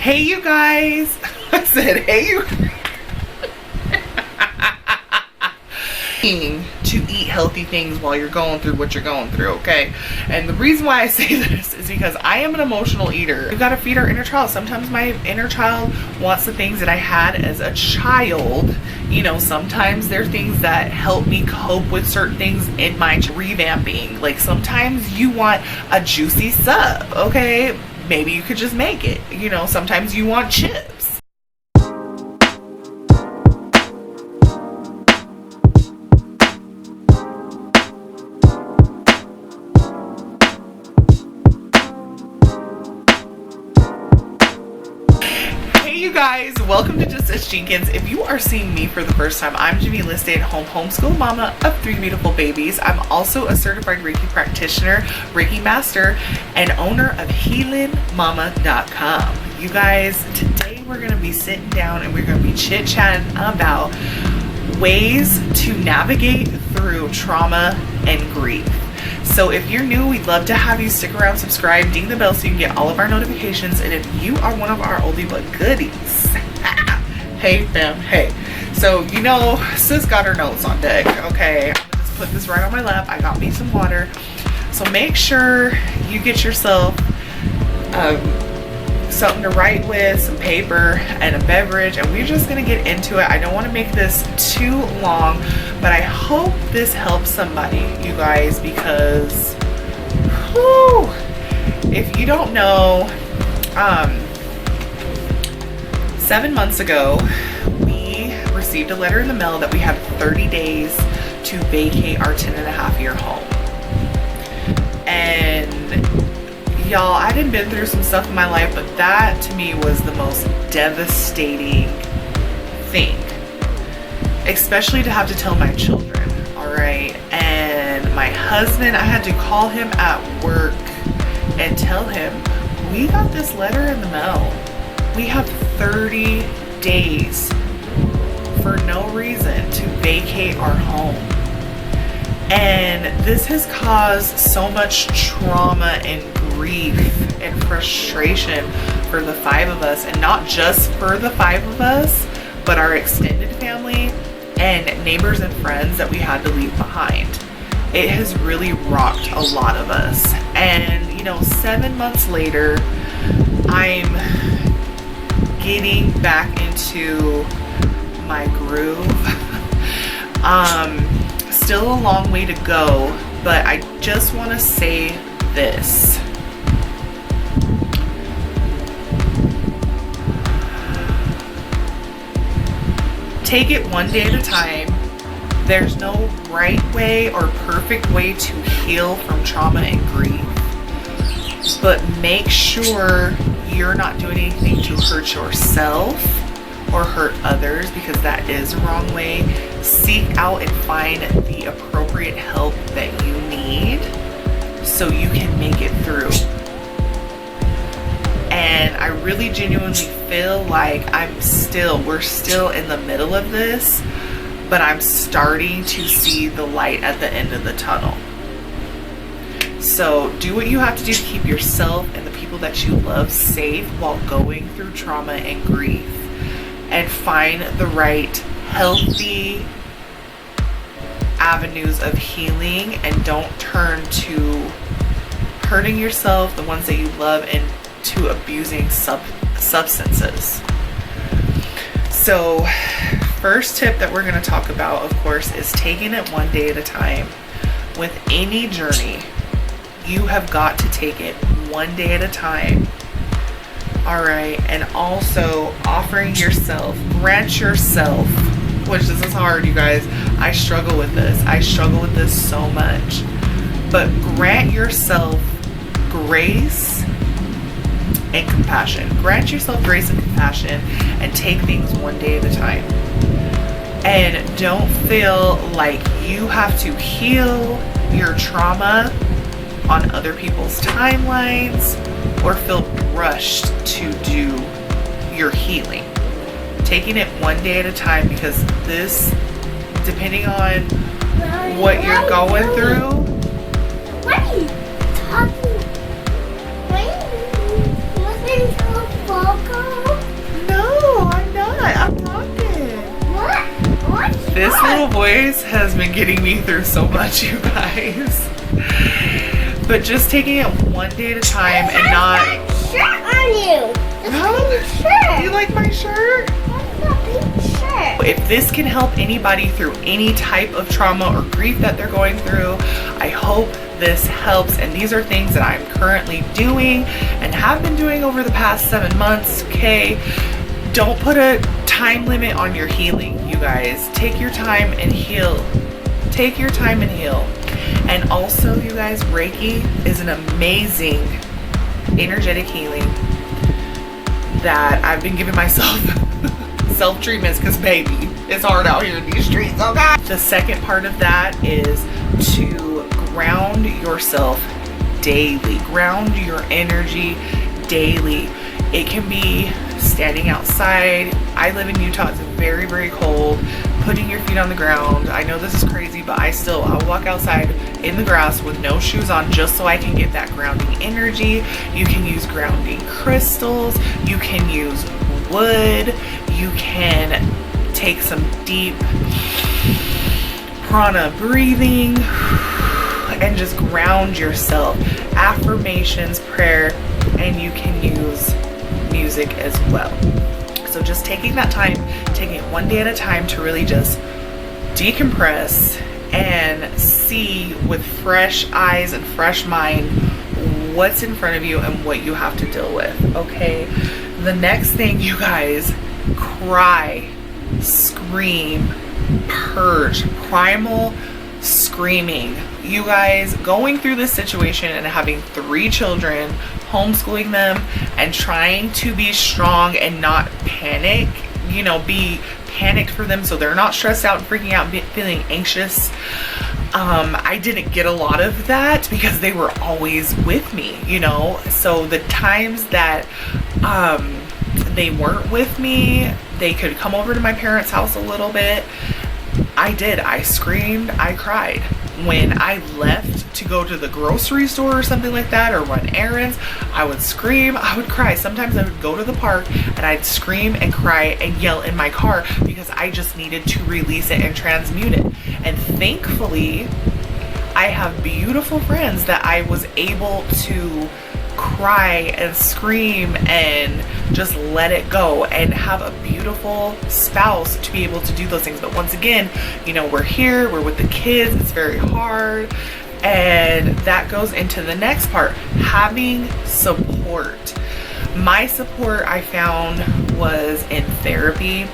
Hey you guys. I said hey you to eat healthy things while you're going through what you're going through, okay? And the reason why I say this is because I am an emotional eater. We've got to feed our inner child. Sometimes my inner child wants the things that I had as a child. You know, sometimes there are things that help me cope with certain things in my revamping. Like sometimes you want a juicy sub, okay? Maybe you could just make it. You know, sometimes you want chips. You guys, welcome to Just Us Jenkins. If you are seeing me for the first time, I'm Jamillah, stay-at-home homeschool mama of 3 beautiful babies. I'm also a certified Reiki practitioner, Reiki master, and owner of healingmama.com. You guys, today we're going to be sitting down and we're going to be chit-chatting about ways to navigate through trauma and grief. So if you're new, we'd love to have you stick around, subscribe, ding the bell so you can get all of our notifications. And if you are one of our oldie but goodies, hey fam, hey. So you know, sis got her notes on deck, okay? I'm gonna just put this right on my lap. I got me some water. So make sure you get yourself something to write with, some paper, and a beverage, and we're just gonna get into it. I don't want to make this too long, but I hope this helps somebody, you guys, because whew, if you don't know, 7 months ago we received a letter in the mail that we had 30 days to vacate our 10.5-year home. And y'all, I done been through some stuff in my life, but that to me was the most devastating thing, especially to have to tell my children. All right, and my husband, I had to call him at work and tell him, we got this letter in the mail. We have 30 days for no reason to vacate our home. And this has caused so much trauma and grief and frustration for the 5 of us, and not just for the 5 of us, but our extended family and neighbors and friends that we had to leave behind. It has really rocked a lot of us. And you know, 7 months later, I'm getting back into my groove. Still a long way to go, but I just want to say this. Take it one day at a time. There's no right way or perfect way to heal from trauma and grief, but make sure you're not doing anything to hurt yourself or hurt others, because that is the wrong way. Seek out and find the appropriate help that you need so you can make it through. And I really genuinely feel like we're still in the middle of this, but I'm starting to see the light at the end of the tunnel. So do what you have to do to keep yourself and the people that you love safe while going through trauma and grief, and find the right healthy avenues of healing, and don't turn to hurting yourself, the ones that you love, and to abusing substances. So first tip that we're going to talk about, of course, is taking it one day at a time. With any journey, you have got to take it one day at a time. All right, and also offering yourself, grant yourself, which this is hard, you guys. I struggle with this. I struggle with this so much. But grant yourself grace and compassion. Grant yourself grace and compassion, and take things one day at a time. And don't feel like you have to heal your trauma on other people's timelines or feel rushed to do your healing. Taking it one day at a time, because this, depending on what you're going through. What are you talking? What are you listening to a phone call? This little voice has been getting me through so much, you guys. But just taking it one day at a time and not... Shirt on you. Oh, you like my shirt? Shirt. If this can help anybody through any type of trauma or grief that they're going through, I hope this helps. And these are things that I'm currently doing and have been doing over the past 7 months, okay? Don't put a time limit on your healing, you guys. Take your time and heal. Take your time and heal. And also, you guys, Reiki is an amazing energetic healing that I've been giving myself self-treatments because, baby, it's hard out here in these streets, okay? The second part of that is to ground yourself daily. Ground your energy daily. It can be standing outside. I live in Utah. It's very, very cold. Putting your feet on the ground. I know this is crazy, but I'll walk outside in the grass with no shoes on just so I can get that grounding energy. You can use grounding crystals. You can use wood. You can take some deep prana breathing and just ground yourself. Affirmations, prayer, and you can use music as well. So just taking that time, taking it one day at a time to really just decompress and see with fresh eyes and fresh mind what's in front of you and what you have to deal with, okay? The next thing, you guys, cry, scream, purge, primal screaming. You guys, going through this situation and having 3 children, homeschooling them and trying to be strong and not panic, you know, be panicked for them so they're not stressed out and freaking out and feeling anxious. I didn't get a lot of that because they were always with me, you know. So the times that they weren't with me, they could come over to my parents' house a little bit. I screamed, I cried. When I left to go to the grocery store or something like that, or run errands, I would scream, I would cry. Sometimes I would go to the park and I'd scream and cry and yell in my car because I just needed to release it and transmute it. And thankfully, I have beautiful friends that I was able to cry and scream and just let it go, and have a beautiful spouse to be able to do those things. But once again, you know, we're here, we're with the kids, it's very hard. And that goes into the next part, having support. My support, I found, was in therapy,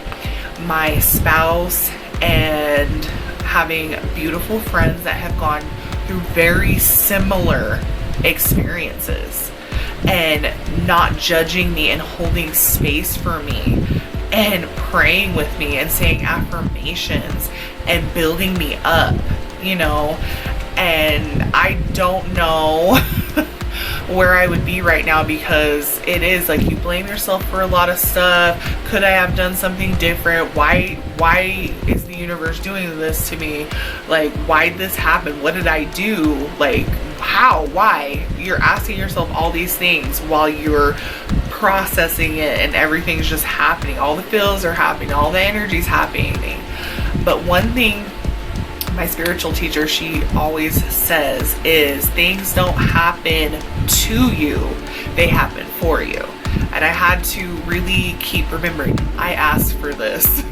my spouse, and having beautiful friends that have gone through very similar experiences and not judging me and holding space for me and praying with me and saying affirmations and building me up, you know. And I don't know where I would be right now, because it is like you blame yourself for a lot of stuff. Could I have done something different? Why is the universe doing this to me? Like, why'd this happen? What did I do? Like, how? Why? You're asking yourself all these things while you're processing it, and everything's just happening. All the feels are happening, all the energy's happening. But one thing my spiritual teacher, she always says, is things don't happen to you, they happen for you. And I had to really keep remembering, I asked for this.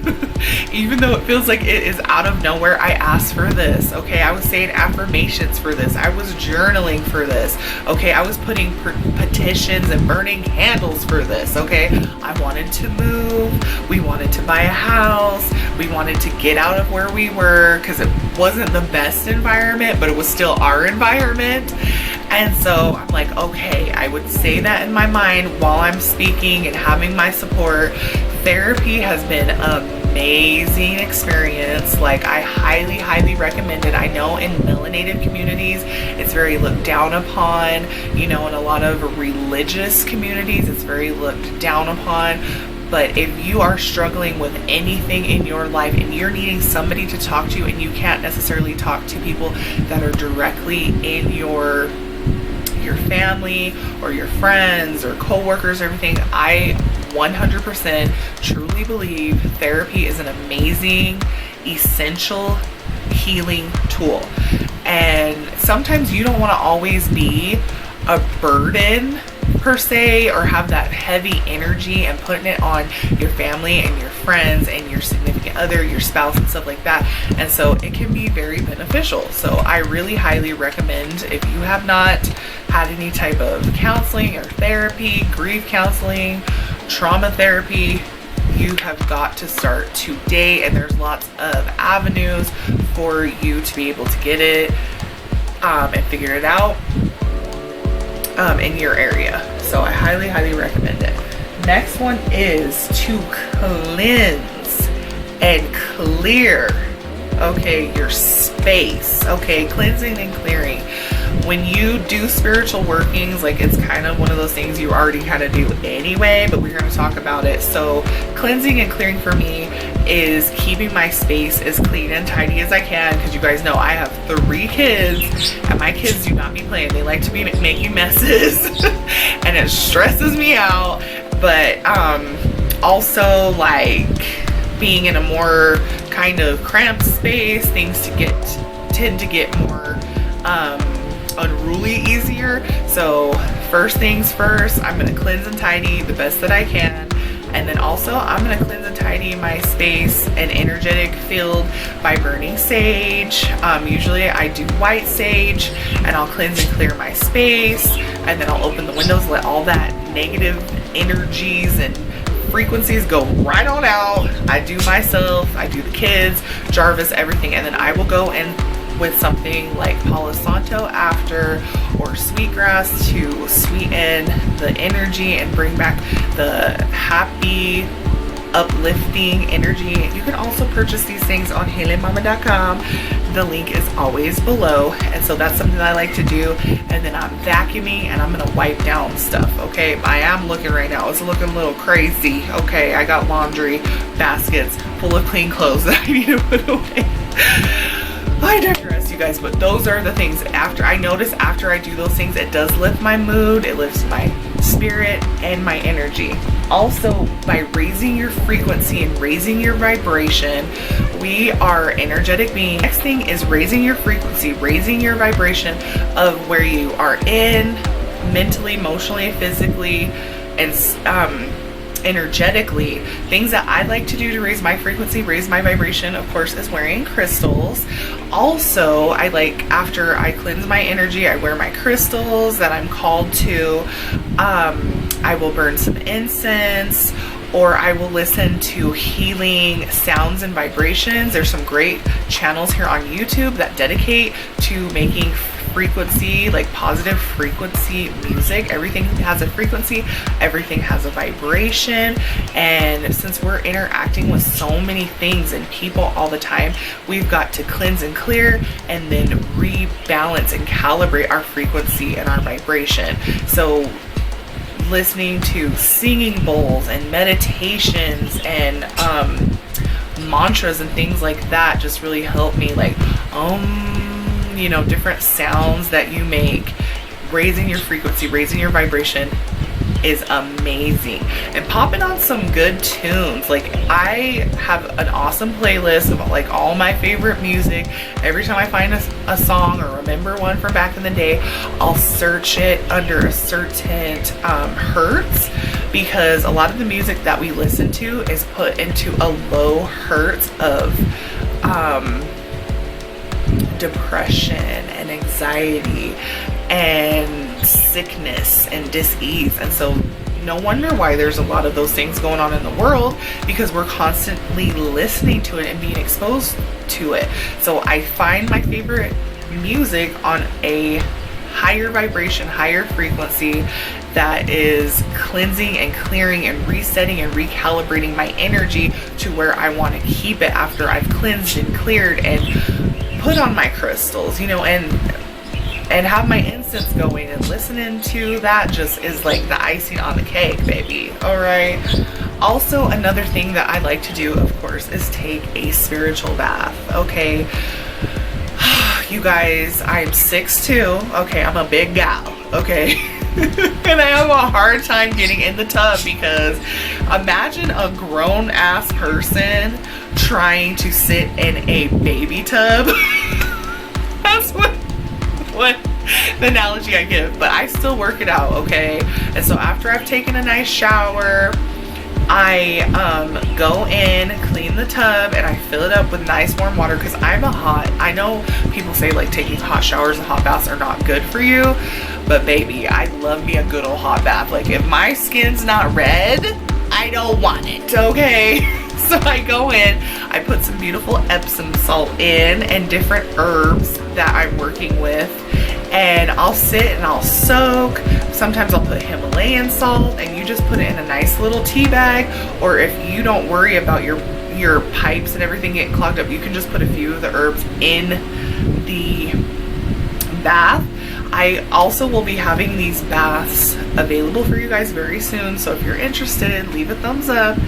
Even though it feels like it is out of nowhere, I asked for this, okay? I was saying affirmations for this. I was journaling for this, okay? I was putting petitions and burning candles for this, okay? I wanted to move. We wanted to buy a house. We wanted to get out of where we were, because it wasn't the best environment, but it was still our environment. And so I'm like, okay, I would say that in my mind while I'm speaking and having my support. Therapy has been an amazing experience. Like, I highly, highly recommend it. I know in melanated communities, it's very looked down upon. You know, in a lot of religious communities, it's very looked down upon. But if you are struggling with anything in your life and you're needing somebody to talk to, and you can't necessarily talk to people that are directly in your family or your friends or co-workers or everything, I 100% truly believe therapy is an amazing essential healing tool. And sometimes you don't want to always be a burden per se, or have that heavy energy and putting it on your family and your friends and your significant other, your spouse and stuff like that. And so it can be very beneficial. So I really highly recommend, if you have not had any type of counseling or therapy, grief counseling, trauma therapy, you have got to start today. And there's lots of avenues for you to be able to get it and figure it out in your area. So I highly recommend it. Next one is to cleanse and clear, okay, your space. Okay, cleansing and clearing. When you do spiritual workings, like, it's kind of one of those things you already kind of do anyway, but we're going to talk about it. So cleansing and clearing for me is keeping my space as clean and tidy as I can, because you guys know I have 3 kids and my kids do not be playing. They like to be making messes and it stresses me out. But also, like, being in a more kind of cramped space, things tend to get more unruly easier. So first things first, I'm going to cleanse and tidy the best that I can. And then also I'm going to cleanse and tidy my space and energetic field by burning sage. Usually I do white sage, and I'll cleanse and clear my space, and then I'll open the windows, let all that negative energies and frequencies go right on out. I do myself, I do the kids, Jarvis, everything, and then I will go in with something like Palo Santo after, or sweetgrass, to sweeten the energy and bring back the happy, uplifting energy. You can also purchase these things on HealingMama.com. The link is always below. And so that's something that I like to do. And then I'm vacuuming and I'm gonna wipe down stuff. Okay, I am looking right now, it's looking a little crazy. Okay, I got laundry baskets full of clean clothes that I need to put away. I digress, you guys, but those are the things. After I notice, after I do those things, it does lift my mood, it lifts my spirit and my energy. Also, by raising your frequency and raising your vibration, we are energetic beings. Next thing is raising your frequency, raising your vibration of where you are in, mentally, emotionally, physically, and energetically. Things that I like to do to raise my frequency, raise my vibration, of course, is wearing crystals. Also, I like, after I cleanse my energy, I wear my crystals that I'm called to. I will burn some incense, or I will listen to healing sounds and vibrations. There's some great channels here on YouTube that dedicate to making frequency, like positive frequency music. Everything has a frequency, everything has a vibration. And since we're interacting with so many things and people all the time, we've got to cleanse and clear and then rebalance and calibrate our frequency and our vibration. So listening to singing bowls and meditations and mantras and things like that just really help me, like you know, different sounds that you make. Raising your frequency, raising your vibration is amazing. And popping on some good tunes. Like, I have an awesome playlist of like all my favorite music. Every time I find a song or remember one from back in the day, I'll search it under a certain hertz, because a lot of the music that we listen to is put into a low hertz of depression and anxiety and sickness and dis-ease. And so no wonder why there's a lot of those things going on in the world, because we're constantly listening to it and being exposed to it. So I find my favorite music on a higher vibration, higher frequency, that is cleansing and clearing and resetting and recalibrating my energy to where I want to keep it after I've cleansed and cleared and put on my crystals, you know, and have my incense going. And listening to that just is like the icing on the cake, baby. All right. Also, another thing that I like to do, of course, is take a spiritual bath. Okay, you guys, I'm 6'2". Okay, I'm a big gal. Okay. And I have a hard time getting in the tub because imagine a grown ass person trying to sit in a baby tub. That's what the analogy I give, but I still work it out, okay? And so after I've taken a nice shower, I go in, clean the tub, and I fill it up with nice warm water because I know people say like taking hot showers and hot baths are not good for you, but baby, I love me a good old hot bath. Like if my skin's not red, I don't want it, okay? So I go in, I put some beautiful Epsom salt in and different herbs that I'm working with, and I'll sit and I'll soak. Sometimes I'll put Himalayan salt, and you just put it in a nice little tea bag, or if you don't worry about your pipes and everything getting clogged up, you can just put a few of the herbs in the bath. I also will be having these baths available for you guys very soon, so if you're interested, leave a thumbs up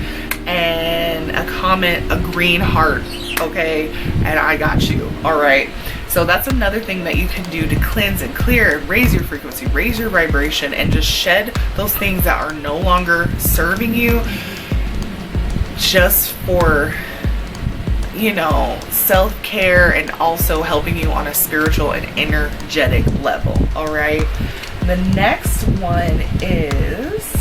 and a comment, a green heart, okay? And I got you, all right? So that's another thing that you can do to cleanse and clear, raise your frequency, raise your vibration, and just shed those things that are no longer serving you, just for, you know, self-care and also helping you on a spiritual and energetic level, all right? The next one is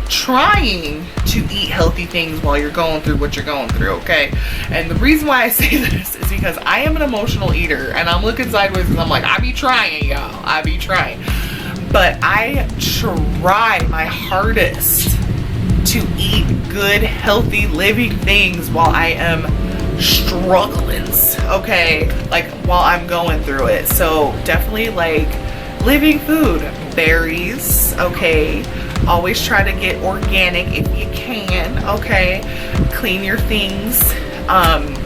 trying to eat healthy things while you're going through what you're going through, okay? And the reason why I say this is because I am an emotional eater, and I'm looking sideways because I'm like, I be trying, y'all. I be trying. But I try my hardest to eat good, healthy, living things while I am struggling, okay? Like while I'm going through it. So definitely like living food, berries, okay? Always try to get organic if you can, okay? Clean your things,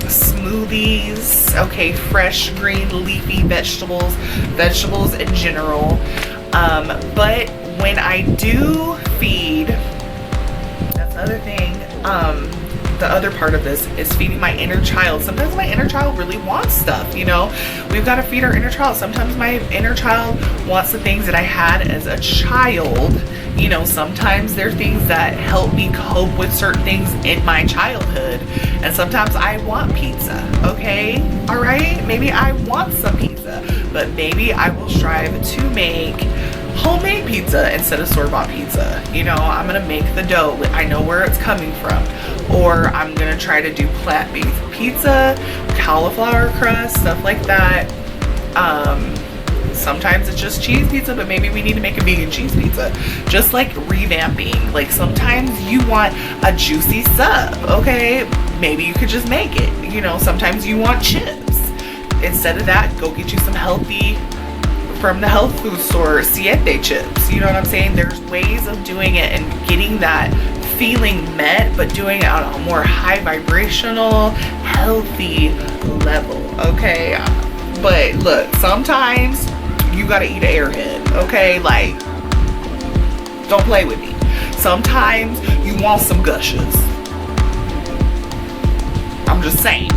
smoothies, okay? Fresh green leafy vegetables in general. But when I do feed, that's the other thing, the other part of this is feeding my inner child. Sometimes my inner child really wants stuff, you know? We've got to feed our inner child. Sometimes my inner child wants the things that I had as a child. You know, sometimes there are things that help me cope with certain things in my childhood. And sometimes I want pizza, okay? All right? Maybe I want some pizza, but maybe I will strive to make homemade pizza instead of store-bought pizza. You know, I'm gonna make the dough. I know where it's coming from. Or I'm gonna try to do plant-based pizza, cauliflower crust, stuff like that. Sometimes it's just cheese pizza, but maybe we need to make a vegan cheese pizza. Just like revamping. Like sometimes you want a juicy sub, okay? Maybe you could just make it. You know, sometimes you want chips. Instead of that, go get you some healthy, from the health food store, Siete chips. You know what I'm saying? There's ways of doing it and getting that feeling met, but doing it on a more high vibrational, healthy level, okay? But look, sometimes you gotta eat an airhead, okay? Like, don't play with me. Sometimes you want some gushes. I'm just saying.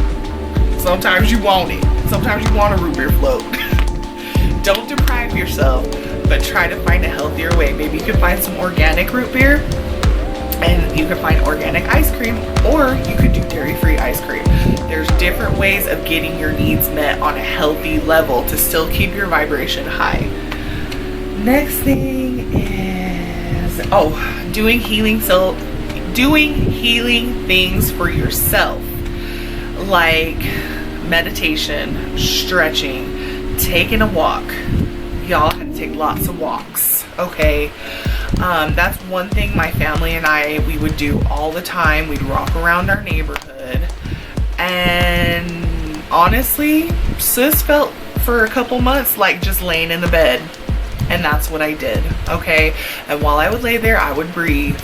Sometimes you want it. Sometimes you want a root beer float. Don't deprive yourself, but try to find a healthier way. Maybe you can find some organic root beer, and you can find organic ice cream, or you could do dairy-free ice cream. There's different ways of getting your needs met on a healthy level to still keep your vibration high. Next thing is, doing healing things for yourself, like meditation, stretching, taking a walk. Y'all have to take lots of walks, okay? That's one thing my family and we would do all the time. We'd walk around our neighborhood, and honestly, sis felt for a couple months like just laying in the bed, and that's what I did, okay? And while I would lay there, I would breathe,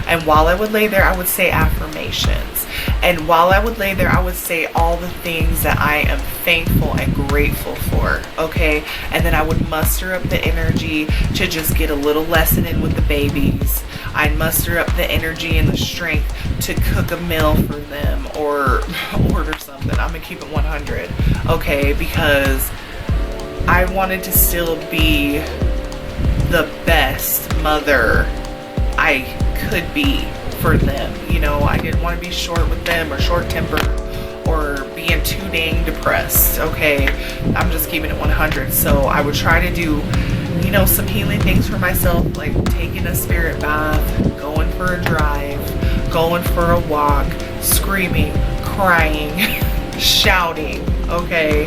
and while I would lay there, I would say affirmations, and while I would lay there, I would say all the things that I am thankful and grateful for, okay? And then I would muster up the energy to just get a little lesson in with the babies. I'd muster up the energy and the strength to cook a meal for them or order something. I'm gonna keep it 100, okay? Because I wanted to still be the best mother I could be for them. You know, I didn't want to be short with them or short-tempered or being too dang depressed. Okay, I'm just keeping it 100. So I would try to do, you know, some healing things for myself, like taking a spirit bath, going for a drive, going for a walk, screaming, crying, shouting, okay,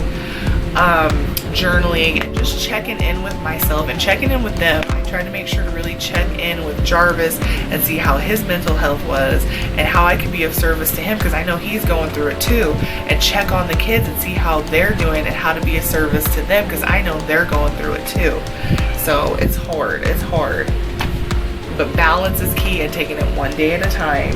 journaling, and just checking in with myself and checking in with them. I tried to make sure to really check in with Jarvis and see how his mental health was and how I could be of service to him, because I know he's going through it too, and check on the kids and see how they're doing and how to be of service to them, because I know they're going through it too. So it's hard, but balance is key and taking it one day at a time.